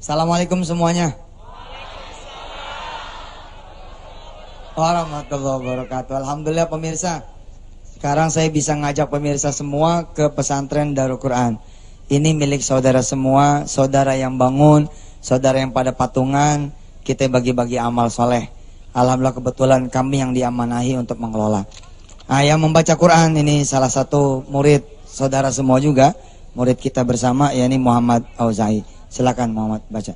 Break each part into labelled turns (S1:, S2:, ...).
S1: Assalamualaikum semuanya. Warahmatullahi wabarakatuh. Alhamdulillah pemirsa. Sekarang saya bisa ngajak pemirsa semua ke pesantren Darul Quran. Ini milik saudara semua, saudara yang bangun, saudara yang pada patungan, kita bagi-bagi amal soleh. Alhamdulillah kebetulan kami yang diamanahi untuk mengelola. Nah, yang membaca Quran ini salah satu murid saudara semua juga, murid kita bersama, yakni Muhammad Auzai. Silakan Muhammad baca.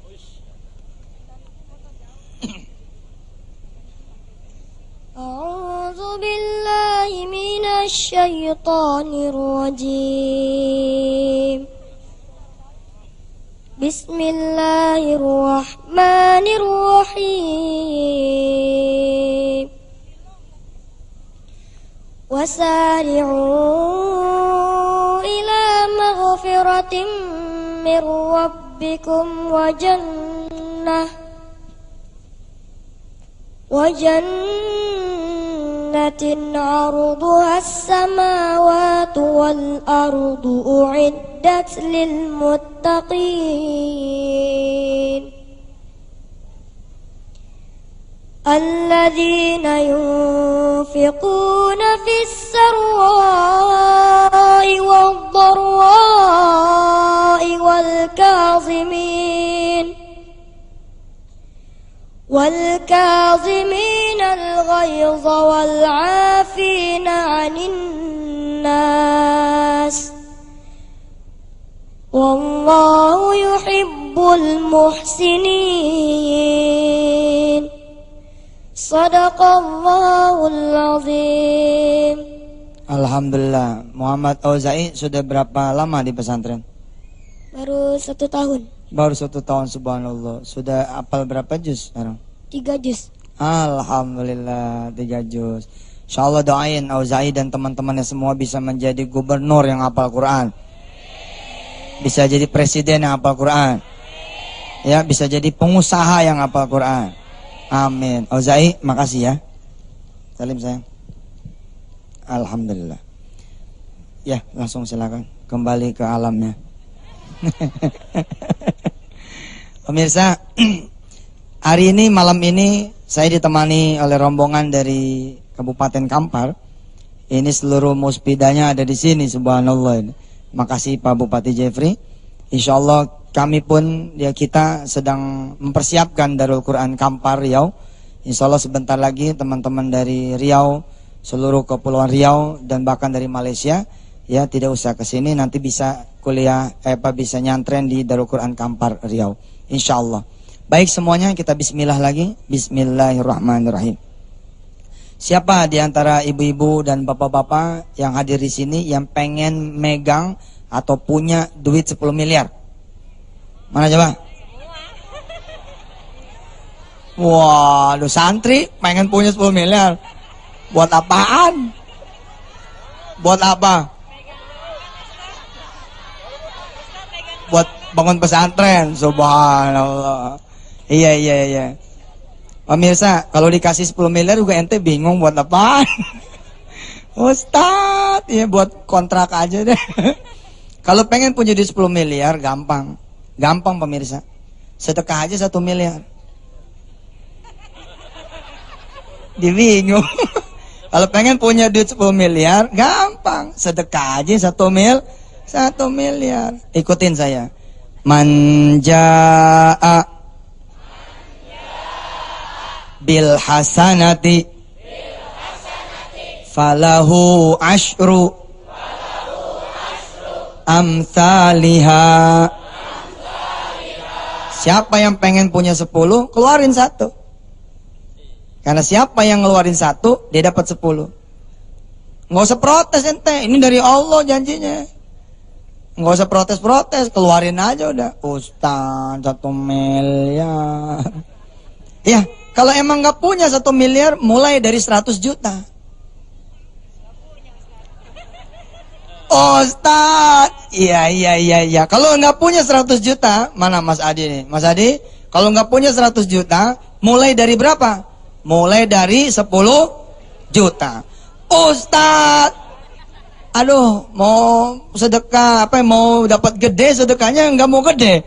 S2: A'udzu billahi minasy syaithanir rajim. Bismillahirrahmanirrahim. Wasari'u ila maghfiratin min rabbikum wa jannatin 'arduha as-samawati wal ardu u'iddat lil muttaqin alladzina yunfiquna fis sarra'i wad dharra'i والكاظمين الغيظ والعافين عن الناس والله يحب المحسنين صدق الله العظيم.
S1: Alhamdulillah. Muhammad Auzai sudah berapa lama di pesantren?
S2: Baru 1 tahun.
S1: Baru 1 tahun, subhanallah. Sudah hafal berapa juz sekarang?
S2: 3 juz.
S1: Alhamdulillah 3 juz. Insyaallah doain Auzai dan teman-temannya semua bisa menjadi gubernur yang hafal Quran. Bisa jadi presiden yang hafal Quran. Ya, bisa jadi pengusaha yang hafal Quran. Amin. Auzai, makasih ya. Salim sayang. Alhamdulillah. Ya, langsung silakan kembali ke alamnya. Pemirsa, hari ini malam ini saya ditemani oleh rombongan dari Kabupaten Kampar. Ini seluruh muspidanya ada di sini, subhanallah. Makasih Pak Bupati Jeffrey. Insyaallah kami pun ya kita sedang mempersiapkan Darul Quran Kampar Riau. Insyaallah sebentar lagi teman-teman dari Riau, seluruh kepulauan Riau dan bahkan dari Malaysia ya tidak usah ke sini, nanti bisa kuliah bisa nyantren di Darul Quran Kampar Riau insyaallah. Baik semuanya, kita bismillah lagi. Bismillahirrahmanirrahim. Siapa di antara ibu-ibu dan bapak-bapak yang hadir di sini yang pengen megang atau punya duit 10 miliar? Mana coba? Waduh, santri pengen punya 10 miliar. Buat apaan? Buat apa? Buat bangun pesantren, subhanallah. Iya. Pemirsa, kalau dikasih 10 miliar juga ente bingung buat apa? Ustadz, ya buat kontrak aja deh. Kalau pengen punya duit 10 miliar, gampang. Gampang pemirsa. Sedekah aja 1 miliar. Dibingung. Kalau pengen punya duit 10 miliar, gampang. Sedekah aja 1 miliar. Ikutin saya. Manja'a bil hasanati falahu ashru amthaliha. Siapa yang pengen punya 10, keluarin 1. Karena siapa yang ngeluarin 1, dia dapat 10. Nggak usah protes ente, ini dari Allah janjinya. Nggak usah protes-protes, keluarin aja udah. Ustaz, 1 miliar. Ya, kalau emang nggak punya 1 miliar, mulai dari 100 juta. Ustaz, iya. Kalau nggak punya 100 juta, mana Mas Adi nih? Mas Adi, kalau nggak punya 100 juta, mulai dari berapa? Mulai dari 10 juta. Ustaz, aduh, mau sedekah, mau dapat gede sedekahnya nggak mau gede.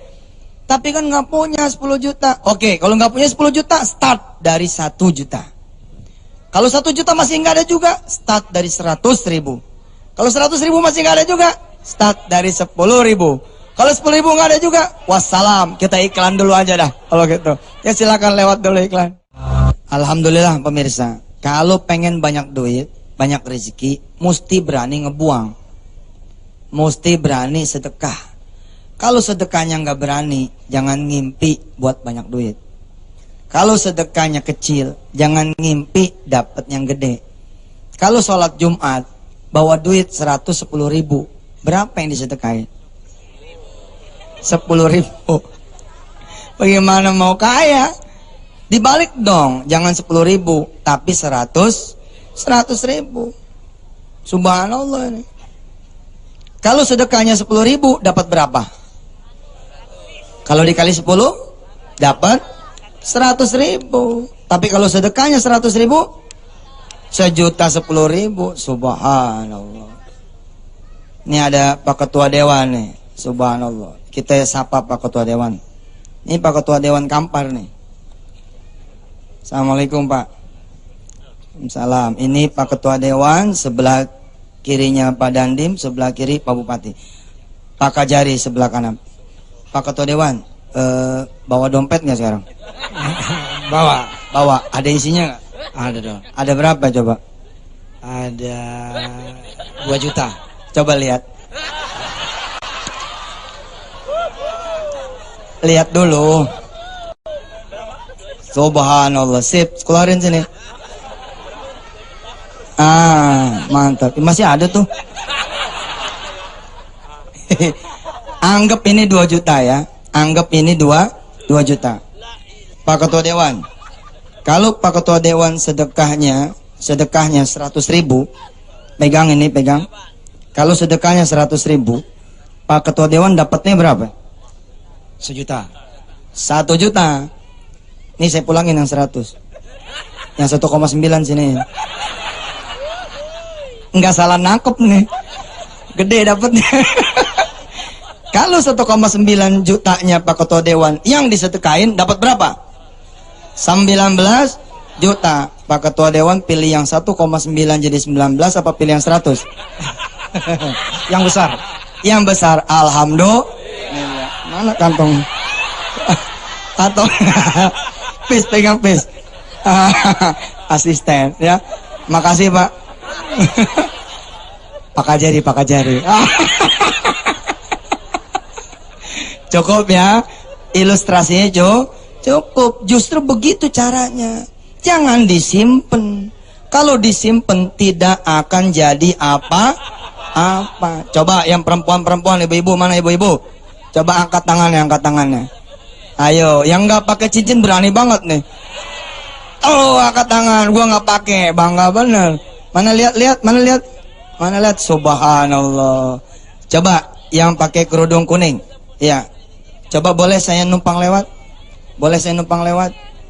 S1: Tapi kan nggak punya 10 juta. Oke, kalau nggak punya 10 juta, start dari 1 juta. Kalau 1 juta masih nggak ada juga, start dari 100.000. Kalau 100.000 masih nggak ada juga, start dari 10.000. Kalau 10.000 nggak ada juga, wassalam. Kita iklan dulu aja dah. Kalau gitu, ya silakan lewat dulu iklan. Alhamdulillah pemirsa, kalau pengen banyak duit, banyak rezeki, mesti berani ngebuang. Mesti berani sedekah. Kalau sedekahnya nggak berani, jangan ngimpi buat banyak duit. Kalau sedekahnya kecil, jangan ngimpi dapat yang gede. Kalau sholat Jumat, bawa duit 110.000, berapa yang disedekahin? 10.000. Bagaimana mau kaya? Dibalik dong, jangan 10.000, tapi 100.000. Subhanallah ini. Kalau sedekahnya 10.000, dapat berapa? Kalau dikali 10, dapat 100.000. Tapi kalau sedekahnya 100.000, 1.010.000. Subhanallah. Ini ada Pak Ketua Dewan nih. Subhanallah. Kita sapa Pak Ketua Dewan. Ini Pak Ketua Dewan Kampar nih. Assalamualaikum Pak. Salam. Ini Pak Ketua Dewan, sebelah kirinya Pak Dandim, sebelah kiri Pak Bupati. Pak Kajari sebelah kanan. Pak Ketua Dewan, bawa dompet nggak sekarang? Bawa. Ada isinya nggak?
S3: Ada dong.
S1: Ada berapa coba?
S3: Ada 2 juta.
S1: Coba lihat. Lihat dulu. Subhanallah. Sip, keluarin sini. Mantap. Masih ada tuh. Anggap ini 2 juta ya. Anggap ini 2 juta. Pak Ketua Dewan, kalau Pak Ketua Dewan sedekahnya 100.000, pegang ini, pegang. Kalau sedekahnya 100.000, Pak Ketua Dewan dapatnya berapa?
S3: 1 juta.
S1: 1 juta. Ini saya pulangin yang 100. Yang 1,9 sini. Enggak salah nangkep nih. Gede dapatnya. Kalau 1,9 jutanya Pak Ketua Dewan yang disedekain dapat berapa? 19 juta. Pak Ketua Dewan pilih yang 1,9 jadi 19 apa pilih yang 100?
S3: Yang besar.
S1: Yang besar. Alhamdulillah. Mana kantong? Atau pis, pegang pis. Asisten ya. Makasih Pak. Pak Kajari. Cukup ya, ilustrasinya cukup. Justru begitu caranya. Jangan disimpan. Kalau disimpan tidak akan jadi apa-apa. Coba yang perempuan, ibu-ibu mana ibu-ibu? Coba angkat tangannya. Ayo, yang nggak pakai cincin berani banget nih. Oh, angkat tangan. Gua nggak pakai, bangga bener. Mana lihat? Subhanallah. Coba yang pakai kerudung kuning. Ya. Coba boleh saya numpang lewat?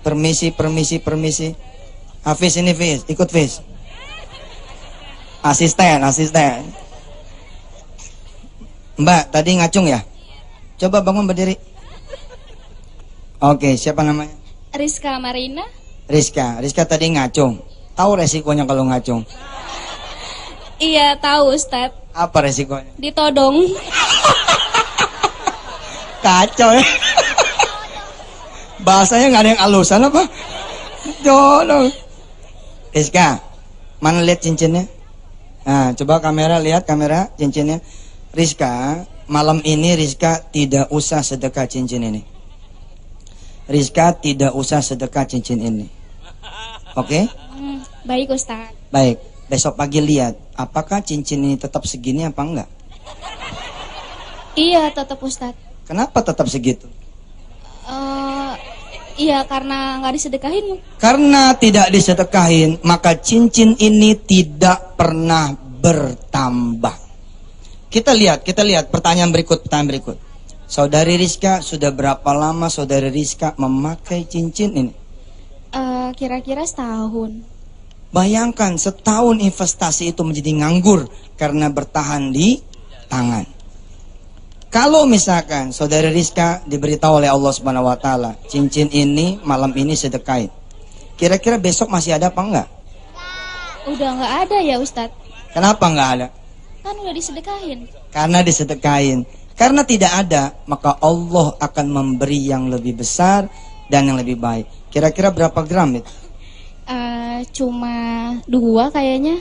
S1: Permisi. Hafiz ini Fiz, ikut Fiz. Asisten. Mbak, tadi ngacung ya? Coba bangun berdiri. Oke, siapa namanya?
S2: Rizka Marina.
S1: Rizka tadi ngacung. Tahu resikonya kalau ngacung?
S2: Iya tahu Ustadz.
S1: Apa resikonya?
S2: Ditodong.
S1: Kacau ya. Bahasanya nggak ada yang alusan apa? Jodoh. Rizka, mana lihat cincinnya? Nah, coba lihat kamera cincinnya. Rizka, malam ini Rizka tidak usah sedekah cincin ini. Oke?
S2: Baik Ustadz.
S1: Baik. Besok pagi lihat, apakah cincin ini tetap segini apa enggak?
S2: Iya tetap Ustadz.
S1: Kenapa tetap segitu?
S2: Iya karena nggak disedekahin.
S1: Karena tidak disedekahin, maka cincin ini tidak pernah bertambah. Kita lihat pertanyaan berikut. Saudari Rizka, sudah berapa lama saudari Rizka memakai cincin ini?
S2: Kira-kira setahun.
S1: Bayangkan setahun investasi itu menjadi nganggur karena bertahan di tangan. Kalau misalkan saudari Rizka diberitahu oleh Allah Subhanahu wa taala, cincin ini malam ini sedekahin. Kira-kira besok masih ada apa enggak?
S2: Udah nggak ada ya Ustadz.
S1: Kenapa enggak ada?
S2: Kan udah disedekahin.
S1: Karena disedekahin. Karena tidak ada, maka Allah akan memberi yang lebih besar dan yang lebih baik. Kira-kira berapa gram itu?
S2: Cuma 2 kayaknya.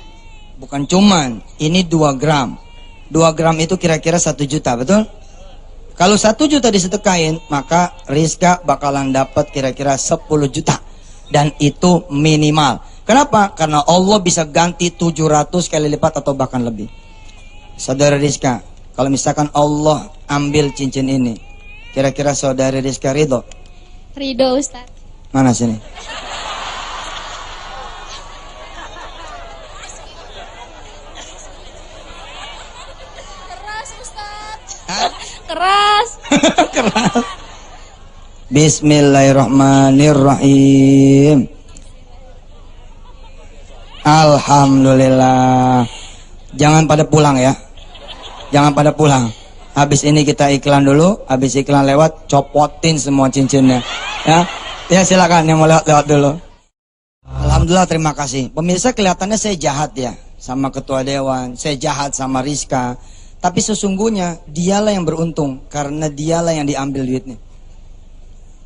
S1: Bukan cuman, ini 2 gram. 2 gram itu kira-kira 1 juta, betul? Kalau 1 juta disedekahin, maka Rizka bakalan dapat kira-kira 10 juta. Dan itu minimal. Kenapa? Karena Allah bisa ganti 700 kali lipat atau bahkan lebih. Saudara Rizka, kalau misalkan Allah ambil cincin ini, kira-kira saudari Rizka ridho?
S2: Ridho Ustadz.
S1: Mana sini?
S2: Keras Ustadz.
S1: Hah?
S2: Keras.
S1: Keras. Bismillahirrahmanirrahim. Alhamdulillah. Jangan pada pulang ya. Jangan pada pulang. Habis ini kita iklan dulu. Habis iklan lewat, copotin semua cincinnya. Ya, ya silakan yang mau lewat dulu. Alhamdulillah, terima kasih. Pemirsa, kelihatannya saya jahat ya sama ketua dewan. Saya jahat sama Rizka. Tapi sesungguhnya dialah yang beruntung karena dialah yang diambil duitnya.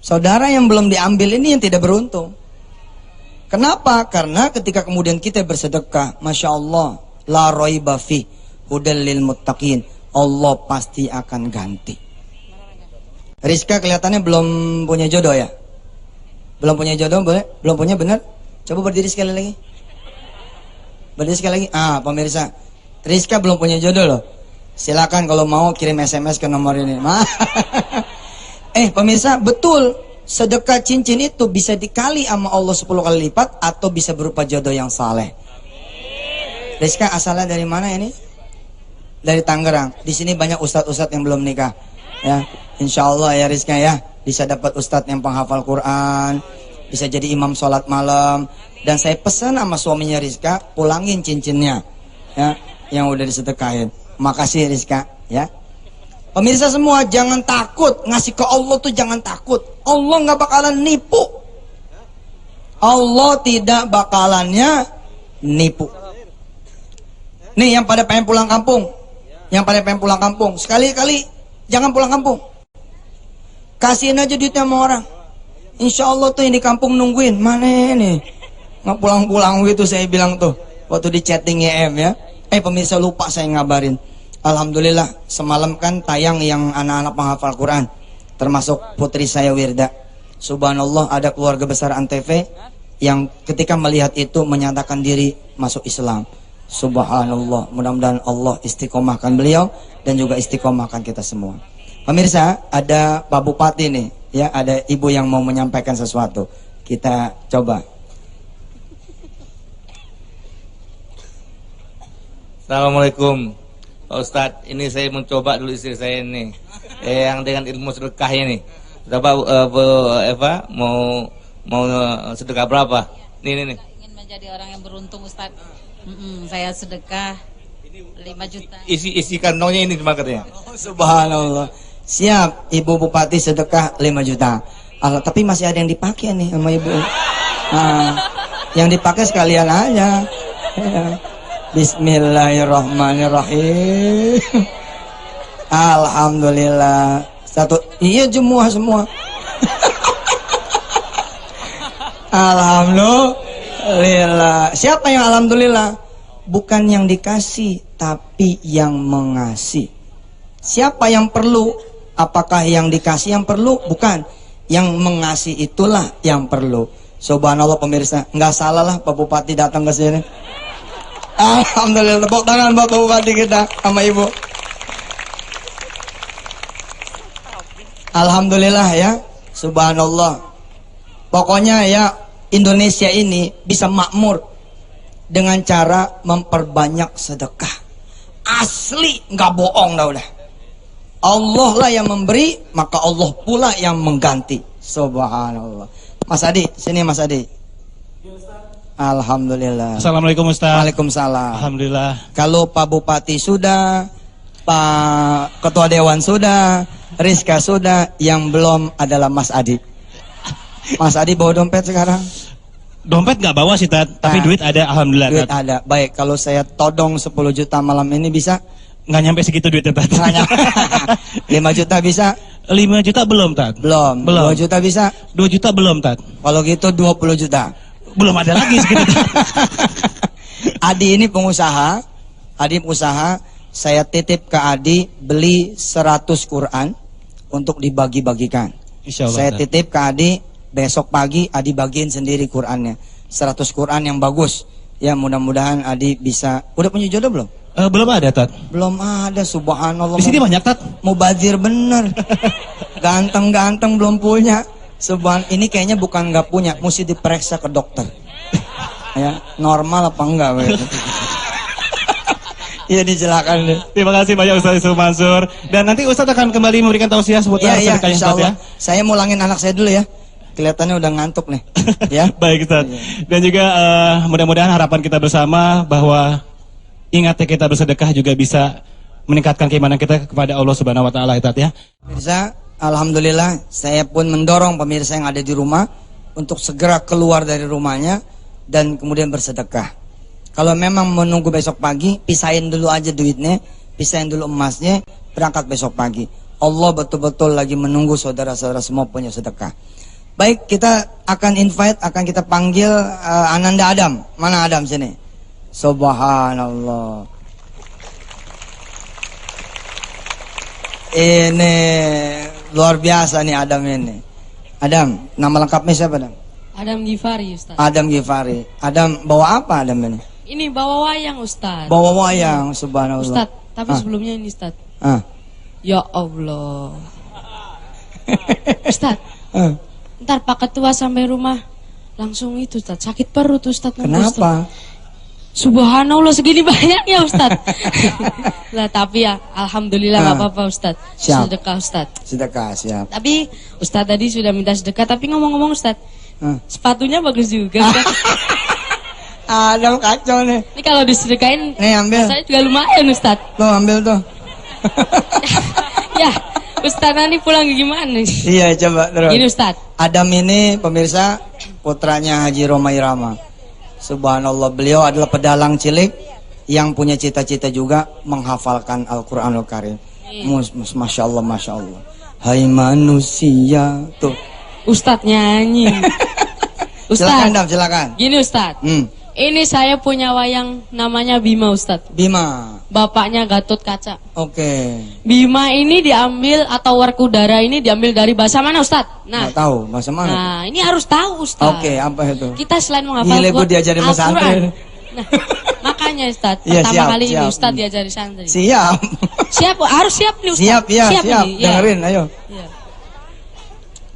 S1: Saudara yang belum diambil ini yang tidak beruntung. Kenapa? Karena ketika kemudian kita bersedekah, Masya Allah, la raiba fi hudal lil muttaqin, Allah pasti akan ganti. Rizka kelihatannya belum punya jodoh ya? Belum punya jodoh, boleh? Belum punya, benar? Coba berdiri sekali lagi. Berdiri sekali lagi. Pemirsa, Rizka belum punya jodoh loh. Silakan kalau mau kirim SMS ke nomor ini. Pemirsa, betul, sedekah cincin itu bisa dikali sama Allah 10 kali lipat atau bisa berupa jodoh yang saleh. Rizka asalnya dari mana ini? Dari Tangerang. Di sini banyak ustadz-ustadz yang belum nikah. Ya, insya Allah ya Rizka ya, bisa dapat ustadz yang penghafal Quran, bisa jadi imam sholat malam. Dan saya pesan sama suaminya Rizka, pulangin cincinnya, ya, yang udah disedekahin. Makasih Rizka, ya. Pemirsa semua, jangan takut ngasih ke Allah tuh, jangan takut. Allah nggak bakalan nipu. Allah tidak bakalannya nipu. Nih yang pada pengen pulang kampung, sekali-kali jangan pulang kampung. Kasihin aja duitnya sama orang. Insya Allah tuh yang di kampung nungguin, mana nih nggak pulang-pulang gitu, saya bilang tuh waktu di chatting YM ya. Pemirsa, lupa saya ngabarin. Alhamdulillah semalam kan tayang yang anak-anak penghafal Quran, termasuk putri saya Wirda. Subhanallah, ada keluarga besar Antv yang ketika melihat itu menyatakan diri masuk Islam. Subhanallah, mudah-mudahan Allah istiqomahkan beliau dan juga istiqomahkan kita semua. Pemirsa, ada Pak Bupati nih, ya, ada ibu yang mau menyampaikan sesuatu. Kita coba.
S4: Assalamualaikum Pak Ustadz, ini saya mencoba dulu istri saya ini yang dengan ilmu sedekah ini. Coba Eva mau sedekah berapa? Nih.
S5: Ingin menjadi orang yang beruntung Ustadz. Saya sedekah 5 juta.
S4: Isi kantongnya ini cuma katanya.
S1: Subhanallah. Siap, Ibu Bupati sedekah 5 juta. Tapi masih ada yang dipakai nih sama Ibu. Yang dipakai sekalian aja. Ya. Bismillahirrahmanirrahim. Alhamdulillah. Iya semua. Alhamdulillah. Siapa yang alhamdulillah? Bukan yang dikasih, tapi yang mengasih. Siapa yang perlu? Apakah yang dikasih yang perlu? Bukan. Yang mengasih itulah yang perlu. Subhanallah pemirsa, nggak salah lah Pak Bupati datang ke sini. Alhamdulillah, tepuk tangan buat Pak Bupati kita sama Ibu. Alhamdulillah ya, subhanallah. Pokoknya ya, Indonesia ini bisa makmur dengan cara memperbanyak sedekah. Asli, nggak bohong dah udah. Allah lah yang memberi, maka Allah pula yang mengganti. Subhanallah. Mas Adi, sini Mas Adi. Alhamdulillah.
S6: Assalamualaikum Ustaz.
S1: Waalaikumsalam.
S6: Alhamdulillah.
S1: Kalau Pak Bupati sudah, Pak Ketua Dewan sudah, Rizka sudah, yang belum adalah Mas Adi. Mas Adi bawa dompet sekarang?
S3: Dompet nggak bawa sih, Tat. Tapi
S1: Nah,
S3: duit ada, alhamdulillah,
S1: Duit
S3: Tat.
S1: ada. Baik, kalau saya todong 10 juta malam ini bisa?
S3: Nggak nyampe segitu duitnya, Tat.
S1: Hanya 5 juta bisa?
S3: 5 juta belum, Tat.
S1: Belum.
S3: Belum.
S1: 2 juta bisa?
S3: 2 juta belum, Tat.
S1: Kalau gitu 20 juta.
S3: Belum ada lagi segitu, Tat.
S1: Adi ini pengusaha. Adi pengusaha. Saya titip ke Adi beli 100 Quran untuk dibagi-bagikan.
S3: Insya Allah,
S1: Saya
S3: Tat.
S1: titip ke Adi, besok pagi Adi bagiin sendiri Qurannya. 100 Quran yang bagus. Ya mudah-mudahan Adi bisa. Udah punya jodoh belum?
S3: Belum ada, Tat.
S1: Belum ada, subhanallah.
S3: Di sini banyak, Tat.
S1: Mubazir bener. Ganteng-ganteng belum punya. Ini kayaknya bukan nggak punya, mesti diperiksa ke dokter. Ya, normal apa enggak? Iya, disilakan deh.
S3: Terima kasih banyak Ustaz Yusuf Mansur. Dan nanti Ustaz akan kembali memberikan tausiah seputar
S1: Iya,
S3: sedekah
S1: insya
S3: Ustaz ya.
S1: Allah. Saya mulangin anak saya dulu ya. Kelihatannya udah ngantuk nih. Ya.
S3: Baik, Ustaz. Dan juga mudah-mudahan harapan kita bersama bahwa ingat ya, kita bersedekah juga bisa meningkatkan keimanan kita kepada Allah Subhanahu wa taala, Ustaz ya.
S1: Pemirsa, alhamdulillah saya pun mendorong pemirsa yang ada di rumah untuk segera keluar dari rumahnya dan kemudian bersedekah. Kalau memang menunggu besok pagi, pisahin dulu aja duitnya, pisahin dulu emasnya, berangkat besok pagi. Allah betul-betul lagi menunggu saudara-saudara semua punya sedekah. Baik, kita akan invite, akan kita panggil Ananda Adam. Mana Adam sini? Subhanallah. Ini luar biasa nih Adam ini. Adam, nama lengkapnya siapa Adam?
S6: Adam Gifari, Ustaz.
S1: Adam Gifari. Adam bawa apa Adam ini?
S6: Ini bawa wayang, Ustaz.
S1: Bawa wayang, subhanallah.
S6: Ustaz, tapi
S1: Ah.
S6: sebelumnya ini, Ustaz.
S1: Ah.
S6: Ya Allah. Ustaz,
S1: Ah.
S6: ntar Pak Ketua sampai rumah langsung itu, Ustaz. Sakit perut, Ustaz.
S1: Kenapa?
S6: Subhanallah, segini banyaknya, Ustaz. Lah, tapi ya alhamdulillah
S1: Ah.
S6: nggak apa-apa, Ustaz.
S1: Siap.
S6: Sedekah, Ustaz.
S1: Sedekah, siap.
S6: Tapi Ustaz tadi sudah minta sedekah, tapi ngomong-ngomong, Ustaz,
S1: Ah.
S6: sepatunya bagus juga, Ustaz.
S1: Adam kacau nih.
S6: Ini kalau disedekain,
S1: Nih ambil.
S6: saya juga lumayan, Ustaz.
S1: Tuh ambil tuh.
S6: Ya, Ustaz nanti pulang gimana?
S1: Iya, coba terus.
S6: Gini, Ustaz.
S1: Adam ini pemirsa putranya Haji Roma Irama. Subhanallah, beliau adalah pedalang cilik yang punya cita-cita juga menghafalkan Al-Quranul Karim. Masya Allah, Masya Allah. Hai manusia. Tuh.
S6: Ustadz nyanyi.
S1: Silakan
S6: Ustadz,
S1: Adam, silakan.
S6: gini Ustadz. Ini saya punya wayang namanya Bima, Ustadz.
S1: Bima.
S6: Bapaknya Gatot Kaca.
S1: Oke.
S6: Bima ini diambil atau Werkudara ini diambil dari bahasa mana, Ustadz?
S1: Nggak tahu bahasa mana.
S6: Nah, ini harus tahu, Ustadz.
S1: Oke, apa itu?
S6: Kita selain menghafal
S1: Gile, gua diajarin sama
S6: Al-Quran.
S1: santri.
S6: Nah, makanya Ustadz,
S1: Iya,
S6: pertama
S1: siap,
S6: kali ini
S1: siap.
S6: Ustadz diajari santri.
S1: Siap.
S6: Siap, harus siap nih Ustadz.
S1: Siap, ya, siap.
S6: Ini, ya.
S1: Dengerin, ayo.
S6: Iya.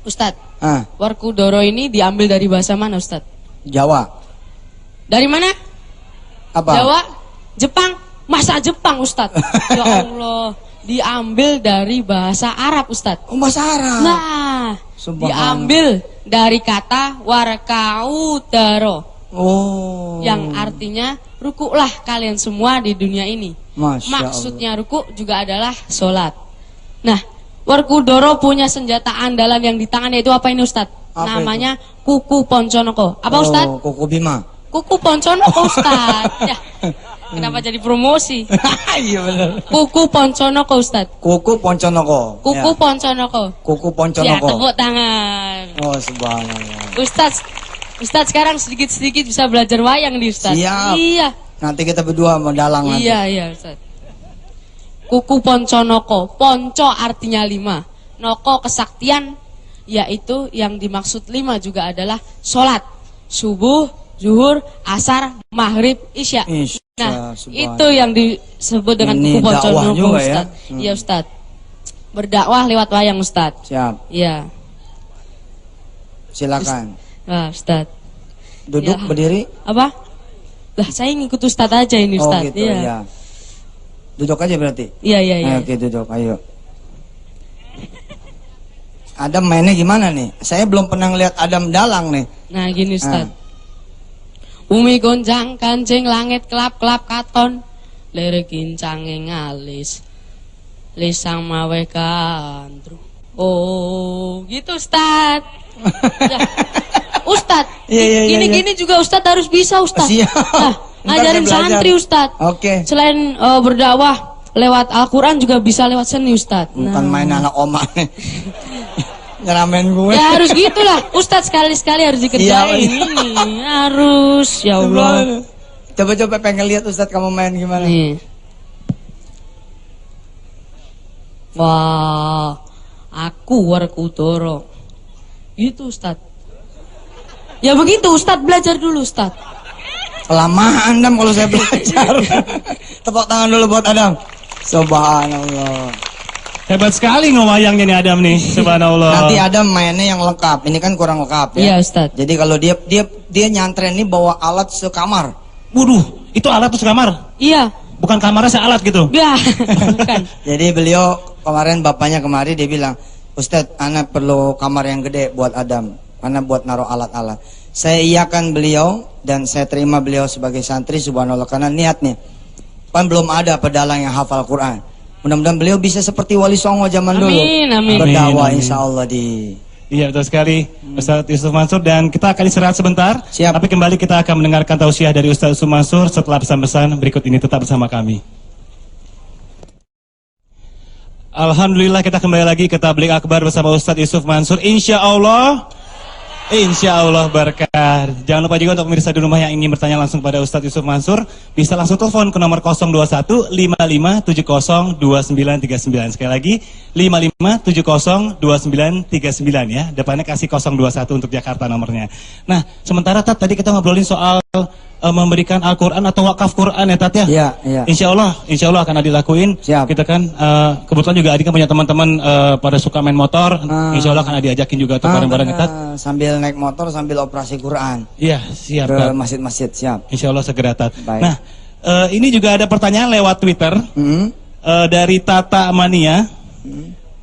S6: Ustadz,
S1: Ah,
S6: Werkudara ini diambil dari bahasa mana, Ustadz?
S1: Jawa.
S6: Dari mana?
S1: Apa?
S6: Jawa, Jepang, masa Jepang, Ustadz? Ya Allah, diambil dari bahasa Arab, Ustadz.
S1: Oh, bahasa Arab.
S6: Nah,
S1: Subhanallah.
S6: diambil dari kata warkaudaro,
S1: Oh.
S6: yang artinya rukuklah kalian semua di dunia ini.
S1: Masya
S6: Maksudnya rukuk juga adalah sholat. Nah, Werkudara punya senjata andalan yang di tangannya itu apa ini, Ustadz?
S1: Apa
S6: Namanya kuku ponconoko. Apa,
S1: Allah.
S6: Ustadz?
S1: Oh, Kuku Bima.
S6: Kuku ponconoko, Ustadz. Ya, kenapa jadi promosi?
S1: Iya benar.
S6: Kuku ponconoko, Ustadz.
S1: Kuku Ponconoko.
S6: Kuku
S1: Ya.
S6: ponconoko.
S1: Kuku
S6: Ya,
S1: Ponconoko.
S6: tepuk tangan.
S1: Oh, subhanallah.
S6: Ustadz sekarang sedikit-sedikit bisa belajar wayang nih, Ustadz.
S1: Siap.
S6: Iya.
S1: Nanti kita berdua mau dalang nanti.
S6: Iya, Ustadz. Kuku ponconoko. Ponco artinya 5. Noko kesaktian, yaitu yang dimaksud 5 juga adalah sholat. Subuh, zuhur, asar, maghrib, isya.
S1: Isya,
S6: Nah,
S1: subhanallah.
S6: itu yang disebut dengan
S1: Ini
S6: kuku
S1: dakwah
S6: ponconoko,
S1: juga ya.
S6: Ustadz. Iya, Ustadz. Berdakwah lewat wayang, Ustadz.
S1: Siap.
S6: Iya.
S1: Silakan.
S6: Nah, Ustadz.
S1: Duduk,
S6: Ya.
S1: berdiri.
S6: Apa? Lah, saya ngikut Ustadz aja ini,
S1: Oh,
S6: Ustadz.
S1: gitu ya. Duduk aja berarti.
S6: Iya, iya, iya.
S1: Ayo, oke, duduk. Ayo. Adam mainnya gimana nih? Saya belum pernah ngeliat Adam dalang nih.
S6: Nah, gini, Ustadz. Umi gonjang kancing langit kelap-kelap katon. Lere kincange ngalis. lisang mawe kandru. Oh, gitu Ustad. Ya. Ustad,
S1: Iya.
S6: gini-gini juga Ustad harus bisa Ustad.
S1: Siap.
S6: Nah,
S1: Ntar
S6: ngajarin
S1: saya belajar.
S6: santri Ustad.
S1: Oke.
S6: Selain berdakwah lewat Al-Quran juga bisa lewat seni Ustad.
S1: Bukan main anak oma nih. Nyeramen gue.
S6: Ya harus gitulah, Ustadz sekali-sekali harus dikerjain
S1: Iya.
S6: ini, harus, ya Allah.
S1: Coba-coba pengen lihat Ustadz kamu main gimana.
S6: Nih. Wah, aku Warkudoro. Gitu Ustadz. Ya begitu Ustadz, belajar dulu Ustadz.
S1: Kelamaan Adam kalau saya belajar. Tepuk tangan dulu buat Adam. Subhanallah.
S3: Hebat sekali ngewayangnya nih Adam nih, subhanallah.
S1: Nanti Adam mainnya yang lengkap. Ini kan kurang lengkap
S6: Iya
S1: ya.
S6: Ustadz.
S1: Jadi kalau dia nyantren ini bawa alat sekamar.
S3: Waduh, itu alat tuh sekamar.
S6: Iya,
S3: Bukan kamarnya sealat gitu.
S6: ya, bukan.
S1: Jadi beliau kemarin bapaknya kemari dia bilang, Ustadz, anak perlu kamar yang gede buat Adam, karena buat naruh alat-alat. Saya iakan beliau dan saya terima beliau sebagai santri, subhanallah, karena niatnya. Kan belum ada pedalang yang hafal Quran. Mudah-mudahan beliau bisa seperti Wali Songo zaman dulu.
S6: Amin, amin.
S1: Berdakwah
S3: Amin, amin.
S1: insya Allah di...
S3: Iya betul sekali Ustadz Yusuf Mansur, dan kita akan istirahat sebentar.
S1: Siap.
S3: Tapi kembali kita akan mendengarkan tausiah dari Ustadz Yusuf Mansur setelah pesan-pesan berikut ini. Tetap bersama kami. Alhamdulillah kita kembali lagi ke Tabligh Akbar bersama Ustadz Yusuf Mansur. Insya Allah berkah. Jangan lupa juga untuk pemirsa di rumah yang ingin bertanya langsung pada Ustadz Yusuf Mansur, bisa langsung telepon ke nomor 021 5570 2939. Sekali lagi 5570 2939 ya. Depannya kasih 021 untuk Jakarta nomornya. Nah, sementara Tat, tadi kita ngobrolin soal memberikan Al-Quran atau wakaf Quran ya Tat ya.
S1: Iya.
S3: Insya Allah akan dilakuin.
S1: Siap.
S3: Kita kan kebetulan juga Adi kan punya teman-teman pada suka main motor. Insya Allah akan diajakin juga tuh bareng-bareng Tat.
S1: Sambil naik motor sambil operasi Quran
S3: Iya, siap
S1: ke
S3: Tat.
S1: masjid-masjid, siap.
S3: Insya Allah segera Tat.
S1: Baik.
S3: Nah, ini juga ada pertanyaan lewat Twitter dari Tata Mania.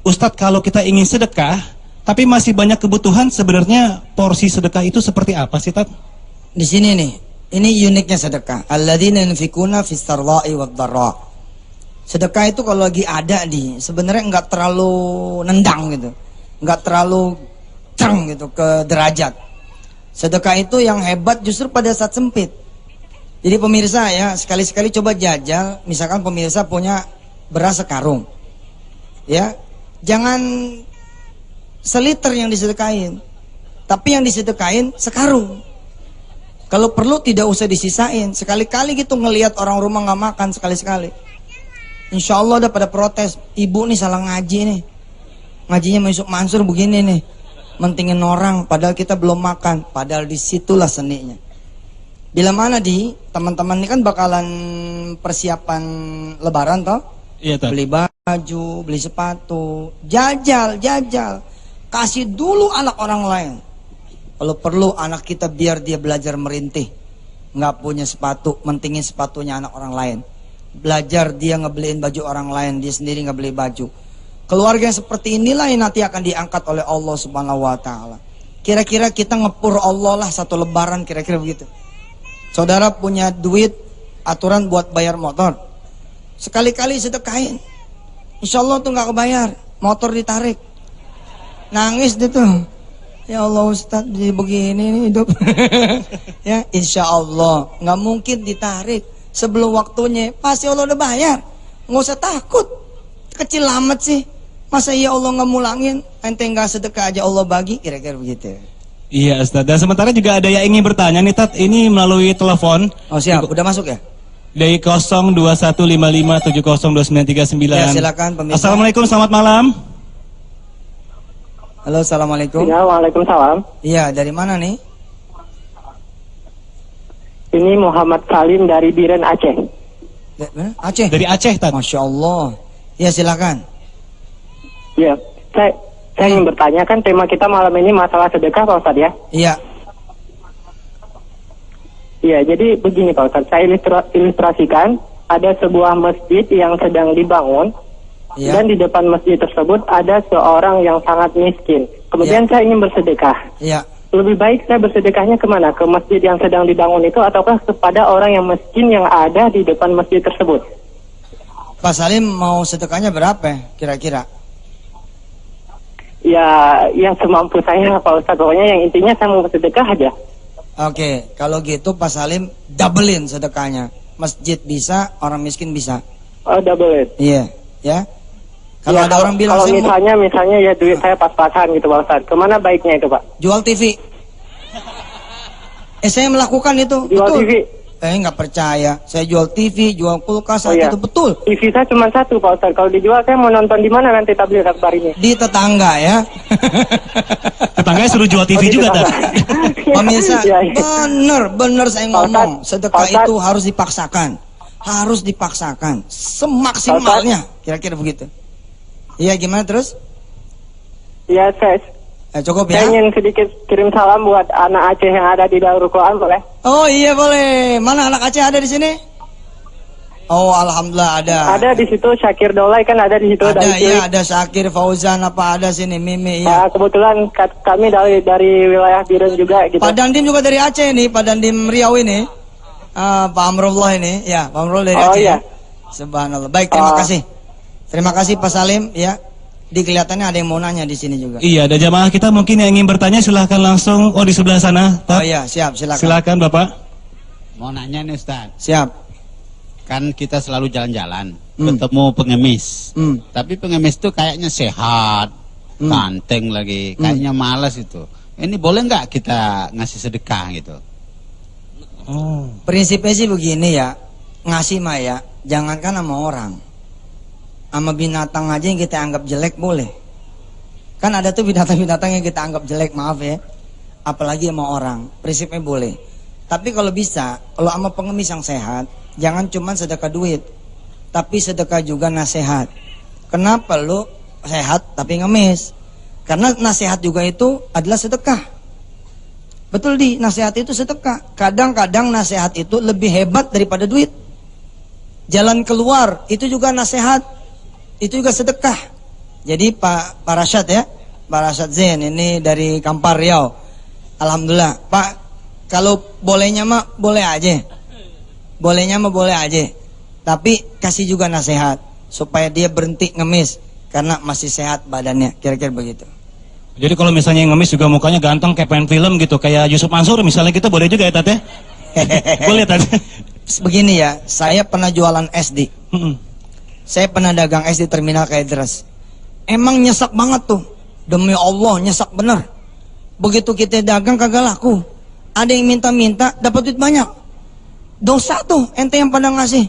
S3: Ustadz, kalau kita ingin sedekah tapi masih banyak kebutuhan, sebenarnya porsi sedekah itu seperti apa sih Tat?
S1: Di sini nih, ini uniknya sedekah. Alladzina yunfikuna fis sarra'i wad dharra. Sedekah itu kalau lagi ada sebenarnya enggak terlalu nendang gitu. Enggak terlalu cang gitu ke derajat. Sedekah itu yang hebat justru pada saat sempit. Jadi pemirsa ya, sekali-sekali coba jajal, misalkan pemirsa punya beras sekarung. Ya, jangan seliter yang disedekain. Tapi yang disedekain sekarung. Kalau perlu tidak usah disisain. Sekali-kali gitu ngelihat orang rumah nggak makan sekali-sekali. Insya Allah udah pada protes. Ibu nih salah ngaji nih. Ngajinya Yusuf Mansur begini nih. Mentingin orang padahal kita belum makan. Padahal disitulah seninya. Bila mana teman-teman ini kan bakalan persiapan lebaran toh.
S3: Iya Tat.
S1: Beli baju, beli sepatu. Jajal. Kasih dulu anak orang lain. Kalau perlu anak kita biar dia belajar merintih. Nggak punya sepatu, mentingin sepatunya anak orang lain. Belajar dia ngebeliin baju orang lain, dia sendiri nggak beli baju. Keluarga yang seperti inilah yang nanti akan diangkat oleh Allah Subhanahu wa Ta'ala. Kira-kira kita ngepur Allah lah satu lebaran, kira-kira begitu. Saudara punya duit, aturan buat bayar motor. Sekali-kali sedekahin. Insya Allah tuh nggak kebayar, motor ditarik. Nangis dia tuh. Ya Allah Ustadz, jadi begini nih hidup. Ya, insya Allah nggak mungkin ditarik sebelum waktunya. Pasti Allah udah bayar. Nggak usah takut. Kecil amat sih. Masa ya Allah nggak mulangin? Ente nggak sedekah aja Allah bagi, kira-kira begitu.
S3: Iya Ustadz. Dan sementara juga ada yang ingin bertanya nih Tat. Ini melalui telepon.
S1: Oh siap, udah masuk ya?
S3: Dari 021557029939.
S1: Ya, silakan, pemirsa.
S3: Assalamualaikum, selamat malam.
S1: Halo, assalamualaikum.
S7: Ya, waalaikumsalam.
S1: Iya, dari mana nih?
S7: Ini Muhammad Salim dari Biren, Aceh.
S1: Mana? Aceh.
S3: Dari Aceh Tat.
S1: Masya Allah. Ya silakan.
S7: Ya, saya ingin bertanya, kan tema kita malam ini masalah sedekah Pak Ustadz ya?
S1: Iya.
S7: Iya, jadi begini Pak Ustadz, saya ilustrasikan ada sebuah masjid yang sedang dibangun.
S1: Iya.
S7: Dan di depan masjid tersebut ada seorang yang sangat miskin. Kemudian saya ingin bersedekah.
S1: Iya.
S7: Lebih baik saya bersedekahnya kemana? Ke masjid yang sedang dibangun itu ataukah kepada orang yang miskin yang ada di depan masjid tersebut?
S1: Pak Salim mau sedekahnya berapa kira-kira?
S7: Ya, yang semampu saya Pak Ustadz. Pokoknya yang intinya saya mau sedekah aja.
S1: Oke, kalau gitu Pak Salim doublein sedekahnya. Masjid bisa, orang miskin bisa.
S7: Oh, double it.
S1: Iya, ya. Kalau
S7: Ya,
S1: ada orang bilang
S7: kalau
S1: saya mau
S7: misalnya ya duit saya pas-pasan gitu Pak Ustadz. Kemana baiknya itu Pak?
S1: jual TV. Saya melakukan itu.
S7: Jual
S1: betul.
S7: TV.
S1: Nggak percaya. Saya jual TV, jual kulkas,
S7: Oh, iya.
S1: itu betul.
S7: TV saya cuma satu Pak Ustadz. Kalau dijual saya mau nonton di mana nanti tabligh akbar ini?
S1: Di tetangga ya.
S3: Tetangganya suruh jual TV
S7: di
S3: juga, Tat.
S7: tetangga.
S1: Pemirsa,
S7: Iya, iya.
S1: bener saya
S7: Pak
S1: ngomong.
S7: Ustadz,
S1: Sedekah
S7: Pak Ustadz.
S1: itu harus dipaksakan. Harus dipaksakan. Semaksimalnya. Kira-kira begitu. Iya, gimana terus?
S7: Ya,
S1: Cukup
S7: saya
S1: ya.
S7: ingin sedikit kirim salam buat anak Aceh yang ada di Darul Quran, boleh?
S1: Oh iya boleh. Mana anak Aceh ada di sini? Oh alhamdulillah ada.
S7: Ada di situ Syakir Dolai kan ada di situ
S1: Ada
S7: dari
S1: ya, ada Syakir, Fauzan apa ada sini, Mimi ya.
S7: kebetulan kami dari wilayah Biren juga gitu.
S1: Pak Dandim juga dari Aceh nih, Pak Dandim Riau ini. Pak Amrullah ini, ya Pak Amrullah dari
S7: Oh,
S1: Aceh.
S7: iya.
S1: Ya. Subhanallah. Baik, terima kasih. Terima kasih Pak Salim ya. Di kelihatannya ada yang mau nanya di sini juga.
S3: Iya, ada jamaah kita mungkin yang ingin bertanya silahkan langsung. Oh, di sebelah sana.
S1: Oh iya, siap, silakan.
S3: Silakan Bapak.
S8: Mau nanya nih Ustaz,
S1: Siap.
S8: kan kita selalu jalan-jalan,
S1: Hmm.
S8: ketemu pengemis.
S1: Hmm.
S8: Tapi pengemis tuh kayaknya sehat,
S1: Hmm.
S8: ganteng lagi, kayaknya malas itu. Ini boleh nggak kita ngasih sedekah gitu?
S3: Oh.
S1: Prinsipnya sih begini ya, ngasih mah ya, jangankan sama orang, sama binatang aja yang kita anggap jelek boleh. Kan ada tuh binatang-binatang yang kita anggap jelek, maaf ya. Apalagi sama orang, prinsipnya boleh. Tapi kalau bisa, kalau sama pengemis yang sehat, jangan cuma sedekah duit, tapi sedekah juga nasihat. Kenapa lu sehat tapi ngemis? Karena nasihat juga itu adalah sedekah. Betul di, nasihat itu sedekah. Kadang-kadang nasihat itu lebih hebat daripada duit. Jalan keluar itu juga nasihat, itu juga sedekah. Jadi Pak Rashad ya, Pak Rashad Zain ini dari Kampar Riau. Alhamdulillah Pak, kalau bolehnya mah boleh aja. Bolehnya mah boleh aja. Tapi kasih juga nasihat supaya dia berhenti ngemis karena masih sehat badannya, kira-kira begitu.
S3: Jadi kalau misalnya yang ngemis juga mukanya ganteng kayak pemain film gitu, kayak Yusuf Mansur misalnya kita boleh juga ya Tat ya? Boleh Tat.
S1: Begini ya, saya pernah jualan SD.
S3: Mm-mm.
S1: Saya pernah dagang es di terminal Kaidras. Emang nyesak banget tuh. Demi Allah nyesak bener. Begitu kita dagang kagak laku. Ada yang minta-minta dapat duit banyak. Dosa tuh ente yang pada ngasih.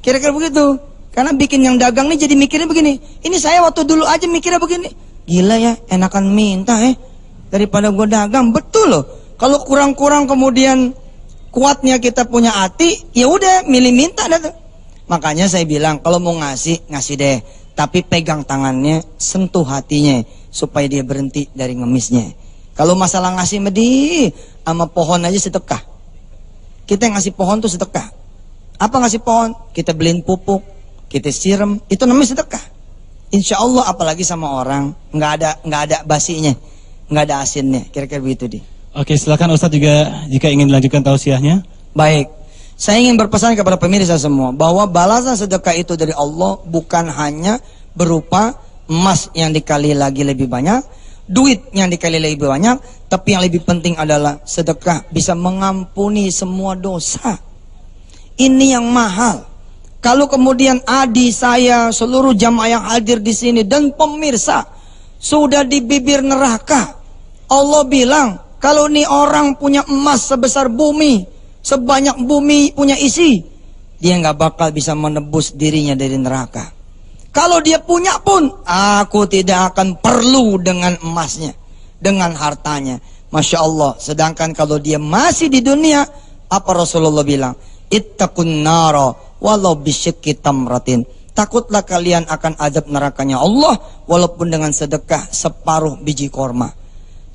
S1: Kira-kira begitu. Karena bikin yang dagang nih jadi mikirnya begini. Ini saya waktu dulu aja mikirnya begini. Gila ya, enakan minta daripada gua dagang. Betul loh. Kalau kurang-kurang kemudian kuatnya kita punya hati, ya udah milih minta dah tuh. Makanya saya bilang kalau mau ngasih, ngasih deh. Tapi pegang tangannya, sentuh hatinya supaya dia berhenti dari ngemisnya. Kalau masalah ngasih medih sama pohon aja sedekah. Kita yang ngasih pohon tuh sedekah. Apa ngasih pohon? Kita beliin pupuk, kita siram, itu namanya sedekah. Insya Allah apalagi sama orang nggak ada basinya, nggak ada asinnya. Kira-kira begitu di.
S3: Oke, silakan Ustadz juga jika ingin dilanjutkan tausiahnya.
S1: Baik, saya ingin berpesan kepada pemirsa semua bahwa balasan sedekah itu dari Allah bukan hanya berupa emas yang dikali lagi lebih banyak, duit yang dikali lebih banyak, tapi yang lebih penting adalah sedekah bisa mengampuni semua dosa. Ini yang mahal. Kalau kemudian adik saya, seluruh jamaah yang hadir di sini dan pemirsa sudah di bibir neraka, Allah bilang, kalau nih orang punya emas sebesar bumi, sebanyak bumi punya isi, dia nggak bakal bisa menebus dirinya dari neraka. Kalau dia punya pun, aku tidak akan perlu dengan emasnya, dengan hartanya. Masya Allah. Sedangkan kalau dia masih di dunia, apa Rasulullah bilang? Ittaqun nara walau bisyikki tamratin. Takutlah kalian akan azab nerakanya Allah walaupun dengan sedekah separuh biji korma.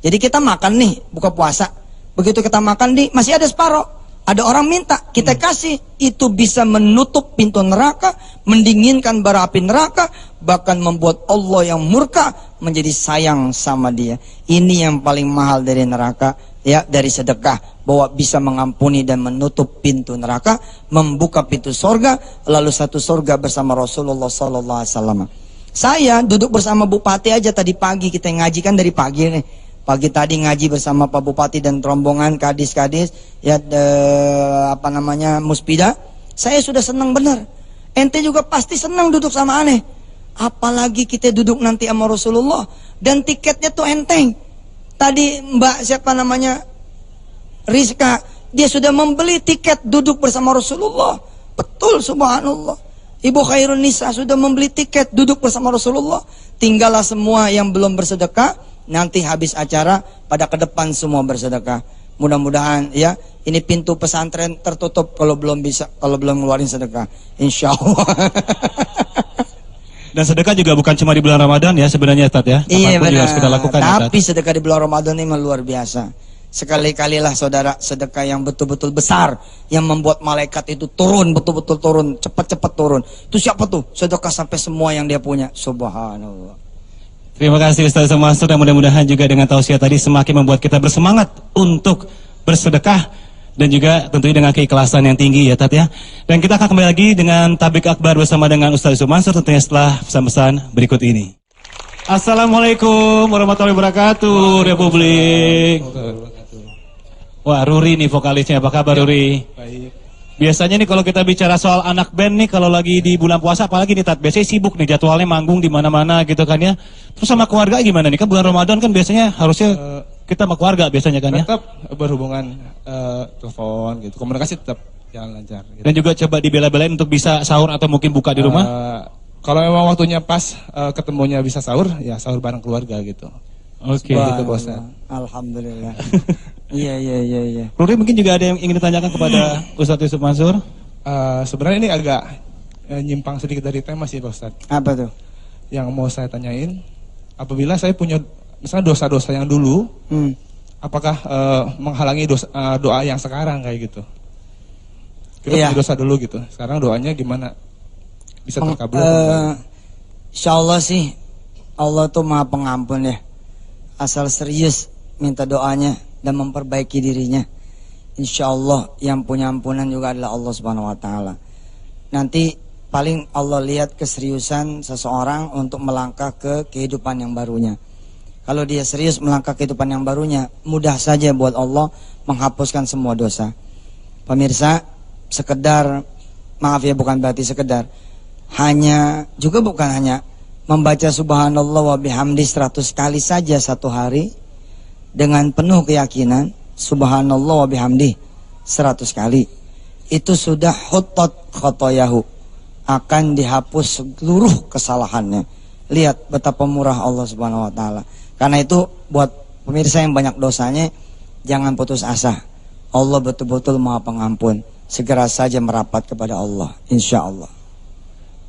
S1: Jadi kita makan nih, buka puasa. Begitu kita makan nih, masih ada separuh. Ada orang minta, kita kasih. Itu bisa menutup pintu neraka, mendinginkan bara api neraka, bahkan membuat Allah yang murka menjadi sayang sama dia. Ini yang paling mahal dari neraka. ya dari sedekah, bahwa bisa mengampuni dan menutup pintu neraka, membuka pintu sorga, lalu satu sorga bersama Rasulullah sallallahu alaihi wasallam. Saya duduk bersama Bupati aja tadi pagi, kita ngaji kan dari pagi nih. Pagi tadi ngaji bersama Pak Bupati dan rombongan kadis-kadis ya Muspida. Saya sudah senang benar. Ente juga pasti senang duduk sama aneh. Apalagi kita duduk nanti sama Rasulullah dan tiketnya tuh enteng. Tadi Mbak siapa namanya Rizka, dia sudah membeli tiket duduk bersama Rasulullah. Betul, subhanallah. Ibu Khairun Nisa sudah membeli tiket duduk bersama Rasulullah. Tinggallah semua yang belum bersedekah, nanti habis acara pada ke depan semua bersedekah. Mudah-mudahan ya, ini pintu pesantren tertutup kalau belum ngeluarin sedekah. Insyaallah.
S3: Dan sedekah juga bukan cuma di bulan Ramadan ya sebenarnya Ustaz ya.
S1: Iya
S3: Apapun juga harus kita
S1: benar.
S3: lakukan, ya,
S1: Tapi sedekah di bulan Ramadan ini memang luar biasa. Sekali-kalilah saudara sedekah yang betul-betul besar, yang membuat malaikat itu turun, betul-betul turun, cepat-cepat turun. Itu siapa tuh? Sedekah sampai semua yang dia punya. Subhanallah.
S3: Terima kasih Ustaz Yusuf Mansur, dan mudah-mudahan juga dengan tausiah tadi semakin membuat kita bersemangat untuk bersedekah dan juga tentunya dengan keikhlasan yang tinggi ya Tat ya. Dan kita akan kembali lagi dengan tablik akbar bersama dengan Ustaz Yusuf Mansur tentunya setelah pesan-pesan berikut ini. Assalamualaikum warahmatullahi wabarakatuh Republik. Wah, Ruri nih vokalisnya, apa kabar Ruri?
S9: Baik.
S3: Biasanya nih kalau kita bicara soal anak band nih, kalau lagi di bulan puasa apalagi nih Tat, biasanya sibuk nih jadwalnya manggung di mana-mana gitu kan ya. Terus sama keluarga gimana nih? Kan bulan Ramadan kan biasanya harusnya kita sama keluarga biasanya kan ya.
S9: Tetap berhubungan telepon gitu, komunikasi tetap jalan lancar. Gitu.
S3: Dan juga coba dibela-belain untuk bisa sahur atau mungkin buka di rumah.
S9: Kalau memang waktunya pas ketemunya bisa sahur, ya sahur bareng keluarga gitu.
S3: Oke.
S9: Gitu, Bos.
S1: Alhamdulillah. Iya.
S3: Ruri mungkin juga ada yang ingin ditanyakan kepada Ustadz Yusuf Mansur.
S9: Sebenarnya ini agak nyimpang sedikit dari tema sih Pak Ustadz.
S1: Apa tuh?
S9: Yang mau saya tanyain, apabila saya punya misalnya dosa-dosa yang dulu, apakah menghalangi doa yang sekarang kayak gitu? Kita punya dosa dulu gitu, sekarang doanya gimana? Bisa terkabul?
S1: Insyaallah sih, Allah tuh maha pengampun ya. Asal serius minta doanya dan memperbaiki dirinya, insyaallah yang punya ampunan juga adalah Allah Subhanahu Wa Taala. Nanti paling Allah lihat keseriusan seseorang untuk melangkah ke kehidupan yang barunya. Kalau dia serius melangkah kehidupan yang barunya, mudah saja buat Allah menghapuskan semua dosa. Pemirsa, sekedar, maaf ya bukan berarti sekedar, bukan hanya membaca subhanallah wa bihamdi 100 kali saja satu hari dengan penuh keyakinan, subhanallah wa bihamdi 100 kali, itu sudah huttat khotoyahu, akan dihapus seluruh kesalahannya. Lihat betapa murah Allah Subhanahu wa taala. Karena itu buat pemirsa yang banyak dosanya, jangan putus asa. Allah betul-betul Maha Pengampun. Segera saja merapat kepada Allah, insya Allah.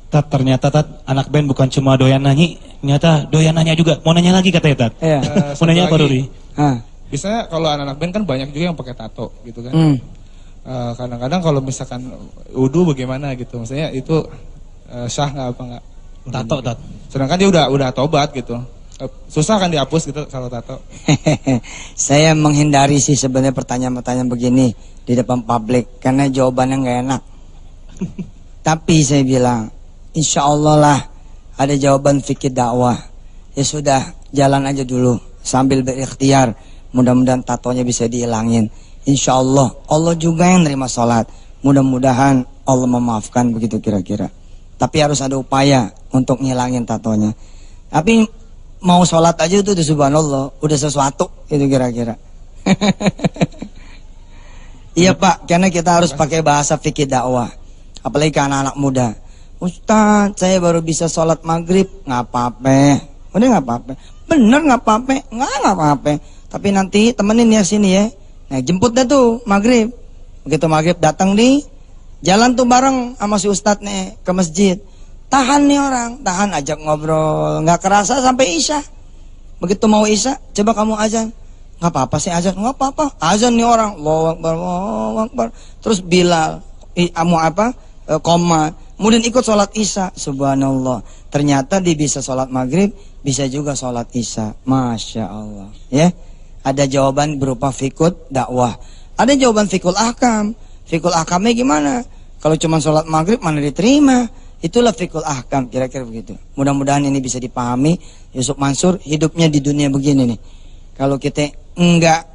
S3: Ternyata anak band bukan cuma doyan nyanyi, ternyata doyan nanya juga. Mau nanya lagi katanya Tat.
S1: Iya.
S3: Mau nanya apa Ruri?
S9: Biasanya kalau anak band kan banyak juga yang pakai tato gitu kan. Kadang-kadang kalau misalkan wudu bagaimana gitu, maksudnya itu sah nggak apa nggak?
S3: Tato Tat.
S9: Sedangkan dia udah tobat gitu. Susah kan dihapus gitu kalau tato.
S1: Saya menghindari sih sebenarnya pertanyaan-pertanyaan begini di depan publik karena jawabannya nggak enak. Tapi saya bilang, insya Allah lah ada jawaban fikih dakwah. Ya sudah, jalan aja dulu sambil berikhtiar. Mudah-mudahan tatonya bisa dihilangin. Insya Allah, Allah juga yang nerima sholat. Mudah-mudahan Allah memaafkan, begitu kira-kira. Tapi harus ada upaya untuk ngilangin tatonya. Tapi mau sholat aja itu subhanallah, udah sesuatu itu kira-kira. Iya Pak, karena kita harus pakai bahasa fikih dakwah. Apalagi ke anak-anak muda. Ustaz, saya baru bisa sholat maghrib. Nggak apa-apa. Udah nggak apa-apa. Bener nggak apa-apa. Nggak apa-apa. Tapi nanti temenin ya sini ya. Nah jemput dah tuh maghrib. Begitu maghrib datang nih, jalan tuh bareng sama si Ustadz nih ke masjid. Tahan nih orang, tahan ajak ngobrol. Nggak kerasa sampai isya. Begitu mau isya, coba kamu azan. Nggak apa-apa sih azan. Nggak apa-apa. Azan nih orang. Allahu Akbar, Allahu Akbar. Terus Bilal, koma. Kemudian ikut sholat isya. Subhanallah. Ternyata dia bisa sholat maghrib, bisa juga sholat isya. Masya Allah. Ya. Ada jawaban berupa fikut dakwah. Ada jawaban fikul ahkam. Fikul ahkamnya gimana? Kalau cuma sholat maghrib mana diterima? Itulah fikul ahkam, kira-kira begitu. Mudah-mudahan ini bisa dipahami. Yusuf Mansur hidupnya di dunia begini nih. Kalau kita enggak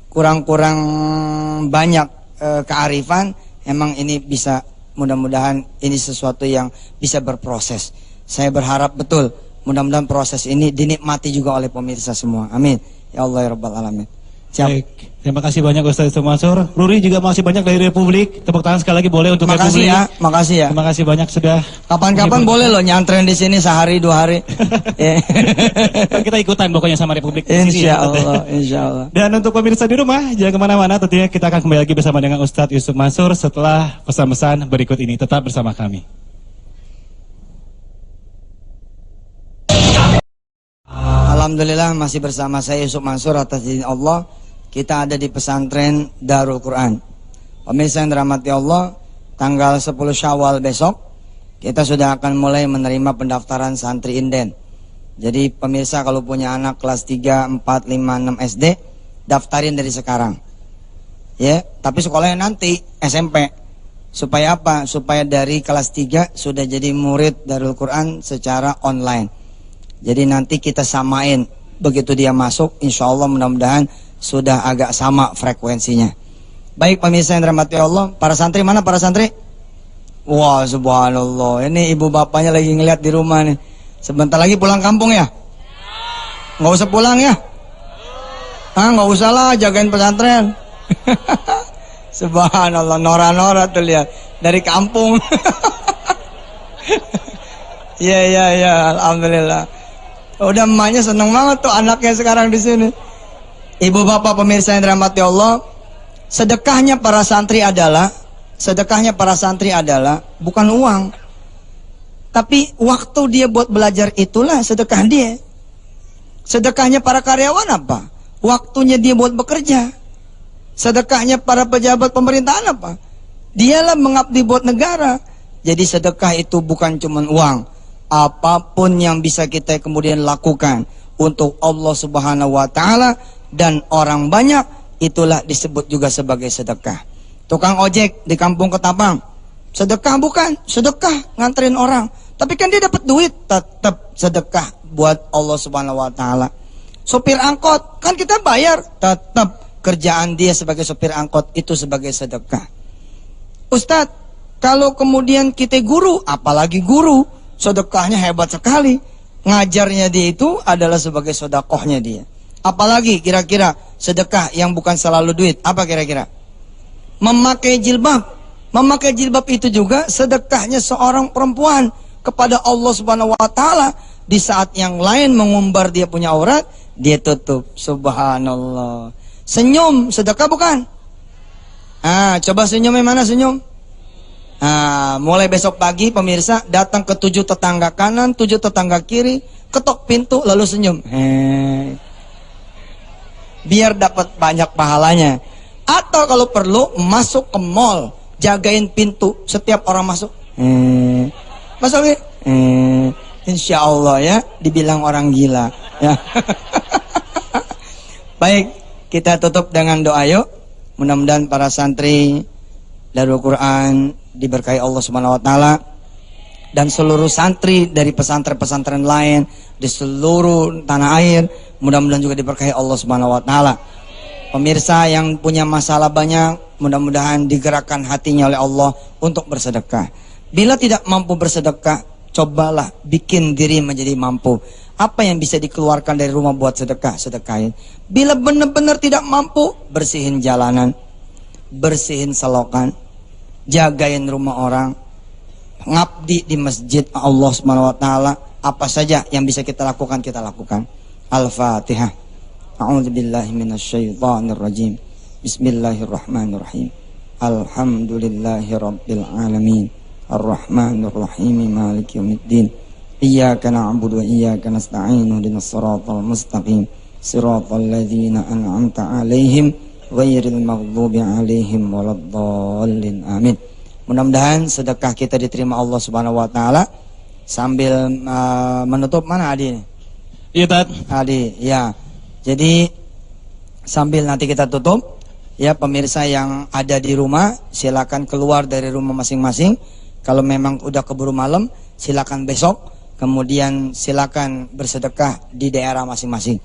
S1: kurang-kurang banyak kearifan, emang ini bisa, mudah-mudahan ini sesuatu yang bisa berproses. Saya berharap betul mudah-mudahan proses ini dinikmati juga oleh pemirsa semua. Amin. Ya Allah ya Rabbal Alamin. Siap.
S3: Baik, terima kasih banyak Ustaz Yusuf Mansur. Ruri juga masih banyak dari Republik. Tepuk tangan sekali lagi boleh untuk
S1: Makasih
S3: Republik.
S1: ya, makasih ya.
S3: Terima kasih banyak sudah.
S1: Kapan-kapan boleh loh nyantren di sini sehari 2 hari.
S3: Kita ikutan pokoknya sama Republik di sini.
S1: Insya Allah, insya Allah.
S3: Dan untuk pemirsa di rumah, jangan kemana-mana. Tentunya kita akan kembali lagi bersama dengan Ustadz Yusuf Mansur setelah pesan-pesan berikut ini. Tetap bersama kami.
S1: Alhamdulillah masih bersama saya Yusuf Mansur atas izin Allah. Kita ada di pesantren Darul Quran. Pemirsa yang dirahmati Allah, tanggal 10 Syawal besok kita sudah akan mulai menerima pendaftaran santri inden. Jadi pemirsa kalau punya anak kelas 3, 4, 5, 6 SD, daftarin dari sekarang. Ya, tapi sekolahnya nanti SMP. Supaya apa? Supaya dari kelas 3 sudah jadi murid Darul Quran secara online. Jadi nanti kita samain, begitu dia masuk, insya Allah mudah-mudahan sudah agak sama frekuensinya. Baik pemirsa yang dirahmati Allah, para santri mana para santri? Wah subhanallah, ini ibu bapaknya lagi ngeliat di rumah nih. Sebentar lagi pulang kampung ya? Nggak usah pulang ya? Nggak usah lah, jagain pesantren. Subhanallah, nora-nora tuh lihat dari kampung. Ya, alhamdulillah. Udah emaknya seneng banget tuh anaknya sekarang di sini. Ibu bapak pemirsa yang dirahmati Allah, sedekahnya para santri adalah bukan uang, tapi waktu dia buat belajar itulah sedekah dia. Sedekahnya para karyawan apa? Waktunya dia buat bekerja. Sedekahnya para pejabat pemerintahan apa? Dialah mengabdi buat negara. Jadi sedekah itu bukan cuma uang. Apapun yang bisa kita kemudian lakukan untuk Allah Subhanahu wa taala dan orang banyak, itulah disebut juga sebagai sedekah. Tukang ojek di kampung Ketapang, sedekah bukan? Sedekah nganterin orang, tapi kan dia dapat duit, tetap sedekah buat Allah Subhanahu wa taala. Sopir angkot, kan kita bayar, tetap kerjaan dia sebagai sopir angkot itu sebagai sedekah. Ustadz, kalau kemudian kita guru, apalagi guru, sedekahnya hebat sekali. Ngajarnya dia itu adalah sebagai sedekahnya dia. Apalagi kira-kira sedekah yang bukan selalu duit, apa kira-kira? Memakai jilbab. Memakai jilbab itu juga sedekahnya seorang perempuan kepada Allah Subhanahu wa taala. Di saat yang lain mengumbar dia punya aurat, dia tutup. Subhanallah. Senyum sedekah bukan? Coba senyumnya mana senyum? Mulai besok pagi pemirsa datang ke 7 tetangga kanan, 7 tetangga kiri, ketok pintu lalu senyum. Biar dapat banyak pahalanya. Atau kalau perlu masuk ke mall, jagain pintu setiap orang masuk. Masuk ya? Insya Allah ya, dibilang orang gila. Ya. Baik, kita tutup dengan doa yuk. Mudah-mudahan para santri Darul Quran diberkahi Allah Subhanahu wa taala dan seluruh santri dari pesantren-pesantren lain di seluruh tanah air mudah-mudahan juga diberkahi Allah Subhanahu wa taala. Pemirsa yang punya masalah banyak, mudah-mudahan digerakkan hatinya oleh Allah untuk bersedekah. Bila tidak mampu bersedekah, cobalah bikin diri menjadi mampu. Apa yang bisa dikeluarkan dari rumah buat sedekah, sedekahin. Bila benar-benar tidak mampu, bersihin jalanan, bersihin selokan, jagain rumah orang, ngabdi di masjid Allah Subhanahu wa taala. Apa saja yang bisa kita lakukan, kita lakukan. Al-Fatihah. A'udzubillahi minasyaitonirrajim. Bismillahirrahmanirrahim. Alhamdulillahirabbil alamin. Ar-Rahmanirrahim. Maliki yaumiddin. Iyyaka na'budu wa iyyaka nasta'in. Ihdinas siratal mustaqim. Siratal ladzina an'amta 'alaihim ghairil maghdubi 'alaihim waladdallin. Amin. Mudah-mudahan sedekah kita diterima Allah Subhanahu wa taala. Sambil menutup, mana Adi ini?
S3: Iya, Tat.
S1: Adi, ya. Jadi sambil nanti kita tutup, ya pemirsa yang ada di rumah silakan keluar dari rumah masing-masing. Kalau memang udah keburu malam, silakan besok. Kemudian silakan bersedekah di daerah masing-masing.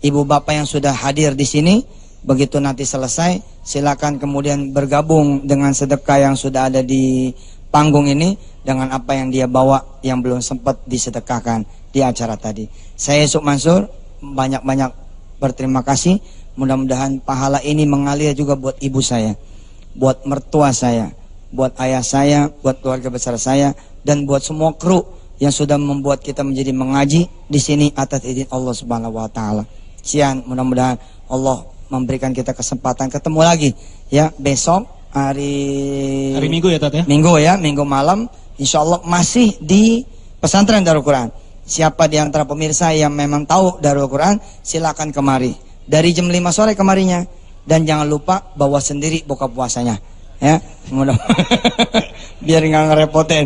S1: Ibu bapak yang sudah hadir di sini, begitu nanti selesai, silakan kemudian bergabung dengan sedekah yang sudah ada di panggung ini dengan apa yang dia bawa yang belum sempat disedekahkan di acara tadi. Saya Yusuf Mansur banyak-banyak berterima kasih. Mudah-mudahan pahala ini mengalir juga buat ibu saya, buat mertua saya, buat ayah saya, buat keluarga besar saya, dan buat semua kru yang sudah membuat kita menjadi mengaji di sini atas izin Allah Subhanahu wa taala. Sian, mudah-mudahan Allah memberikan kita kesempatan ketemu lagi ya besok hari
S3: Minggu ya Tat ya?
S1: Minggu ya, Minggu malam insyaallah masih di pesantren Darul Quran. Siapa di antara pemirsa yang memang tahu Darul Quran, silakan kemari. Dari jam 5 sore kemarinya, dan jangan lupa bawa sendiri buka puasanya. Ya, mudah biar nggak ngerepotin.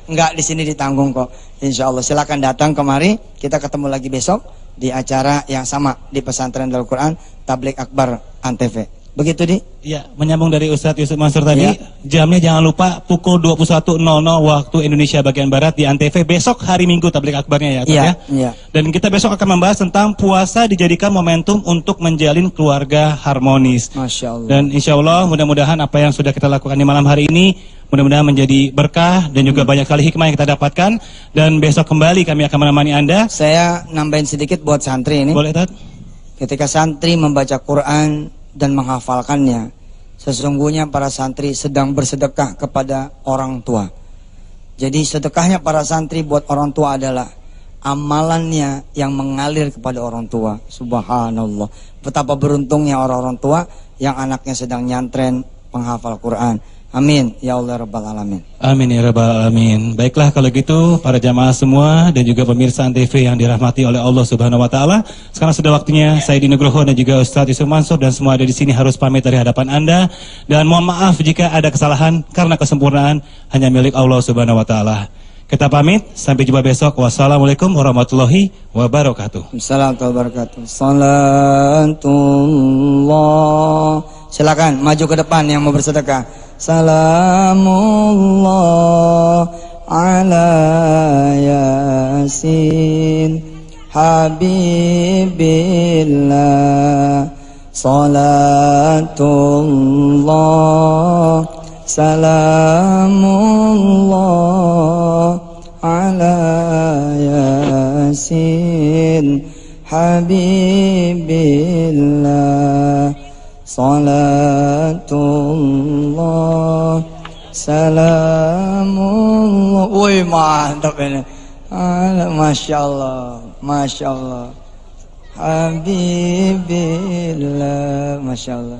S1: Nggak, di sini ditanggung kok. Insya Allah silakan datang kemari. Kita ketemu lagi besok di acara yang sama di pesantren Darul Quran Tabligh Akbar Antv. Begitu di?
S3: Iya, menyambung dari Ustadz Yusuf Mansur tadi,
S1: Ya.
S3: jamnya jangan lupa pukul 21.00 waktu Indonesia bagian Barat di Antv besok hari Minggu Tabligh Akbarnya ya, Tat,
S1: Iya,
S3: ya.
S1: iya.
S3: Dan kita besok akan membahas tentang puasa dijadikan momentum untuk menjalin keluarga harmonis.
S1: Masya Allah.
S3: Dan insya Allah mudah-mudahan apa yang sudah kita lakukan di malam hari ini mudah-mudahan menjadi berkah dan juga banyak sekali hikmah yang kita dapatkan. Dan besok kembali kami akan menemani Anda.
S1: Saya nambahin sedikit buat santri ini.
S3: Boleh, Tat?
S1: Ketika santri membaca Quran dan menghafalkannya, sesungguhnya para santri sedang bersedekah kepada orang tua. Jadi sedekahnya para santri buat orang tua adalah amalannya yang mengalir kepada orang tua. Subhanallah. Betapa beruntungnya orang-orang tua yang anaknya sedang nyantren penghafal Quran. Amin ya Allah Rabbal Alamin.
S3: Amin ya Rabbal Alamin. Baiklah kalau gitu para jamaah semua dan juga pemirsa Antv yang dirahmati oleh Allah Subhanahu wa taala. Sekarang sudah waktunya saya Dinugroho dan juga Ustadz Yusuf Mansur dan semua ada di sini harus pamit dari hadapan Anda, dan mohon maaf jika ada kesalahan karena kesempurnaan hanya milik Allah Subhanahu wa taala. Kita pamit, sampai jumpa besok. Wassalamualaikum warahmatullahi wabarakatuh.
S1: Assalamualaikum warahmatullahi wabarakatuh. Salatullah. Silakan maju ke depan yang mau bersedekah. Salamullah ala Yasin Habibillah. Salatullah salamullah ala Yasin Habibillah. Salatullah salamullah. Wih, mantap ini. Masya Allah, Masya Allah. Habibillah, Masya Allah.